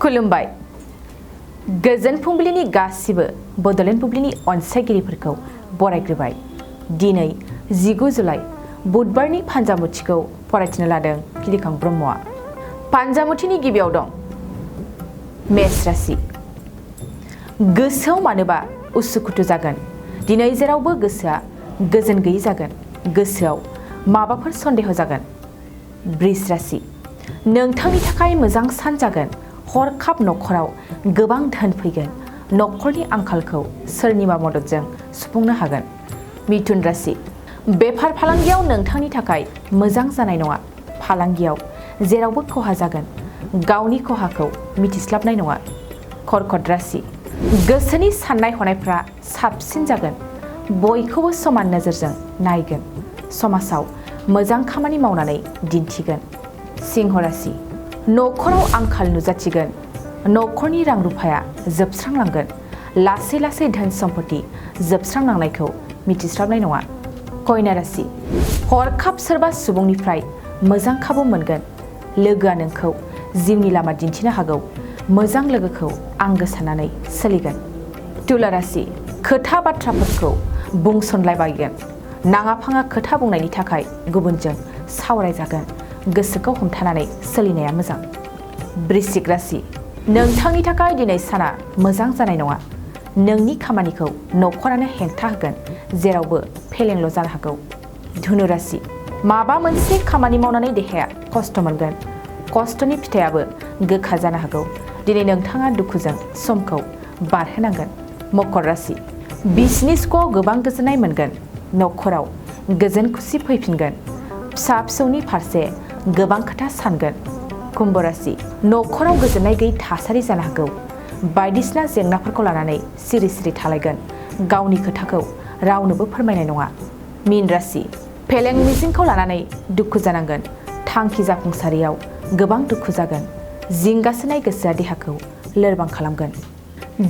खुलुमबाय गोजोन फुंबिलिनि गासिबो बड'लेण्ड बुब्लिनि अनसायगिरिफोरखौ बरायग्रोबाय। दिनै 19 जुलाइ बुधबारनि फान्जामुथिखौ फरायथिनो लादों फिलिखां ब्रह्मआ। फान्जामुथिनि गिबियाव दं मेष राशि। गोसोआव मानोबा उसुखुथु जागोन। दिनै जेरावबो गोसोआ गोजोन गैयै जागोन। गोसोआव माबाफोर सन्देह जागोन। बृष राशि। नोंथांनि थाखाय मोजां सान जागोन। हरखाब नखराव गोबां धोन फैगोन। नखरनि आंखालखौ सोरनिबा मददजों सुफुंनो हागोन। मिथुन राशि। बेफार फालांगियाव नोंथांनि थाखाय मोजां जानाय नङा। फालांगियाव जेरावबो खहा जागोन। गावनि खहाखौ मिथिस्लाबनाय नङा। कर्कट राशि। गोसोनि साननाय हनायफ्रा साबसिन जागोन। बयखौबो समान नोजोरजों नायगोन। समाजाव मोजां खामानि मावनानै दिन्थिगोन। सिंह राशि। नखराव आंखाल नुजाथिगोन। नखरनि रां रुफाया जोबस्रांलांगोन। लासै लासै धोन सम्पति जोबस्रांलांनायखौ मिथिस्लाबनाय नङा। कन्या राशि। हरखाब सोरबा सुबुंनिफ्राय मोजां खाबु मोनगोन। लोगोआ नोंखौ जिउनि लामा दिन्थिनो हागौ। मोजां लोगोखौ आंगो साननानै सोलिगोन। तुला राशि। खोथा बाथ्राफोरखौ बुंसनलायबायगोन। नाङा फाङा खोथा बुंनायनि थाखाय गुबुनजों सावरायजागोन। गोसोखौ हमथानानै सोलिनाया मोजां। वृश्चिक राशि। नोंथांनि थाखाय दिनै साना मोजां जानाय नङा। नोंनि खामानिखौ नखरानो हेंथा होगोन। जेरावबो फेलेंल' जानो हागौ। धनु राशि। माबा मोनसे खामानि मावनानै देहाया खस्थ' मोनगोन। खस्थ'नि फिथाइयाबो गोखा जानो हागौ। दिनै नोंथाङा दुखुजों समखौ बारहोनांगोन। मकर राशि। बिजनेस ख'आव गोबां गोजोननाय मोनगोन। नखराव गोजोन खुसि फैफिनगोन। फिसा फिसौनि फारसे गोबां खोथा सानगोन। कुम्भ राशि। नखराव गोजोननाय गैयै थासारि जानो हागौ। बायदिसिना जेंनाफोरखौ लानानै सिरि सिरि थालायगोन। गावनि खोथाखौ रावनोबो फोरमायनाय नङा। मीन राशि। फेलें मिजिंखौ लानानै दुखु जानांगोन। थांखि जाफुंसारियाव गोबां दुखु जागोन। जिंगासिनाय गोसोआ देहाखौ लोरबां खालामगोन।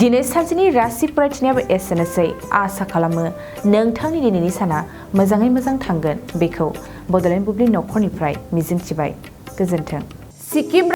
दिनै सानसेनि राशि फरायथिनायाबो एसेनोसै। आसा खालामो नोंथांनि दिनैनि साना मोजाङै मोजां थांगोन। बेखौ बड'लेण्ड बुब्लि नखरनिफ्राय मिजिंथिबाय। गोजोन्थों। सिक्किम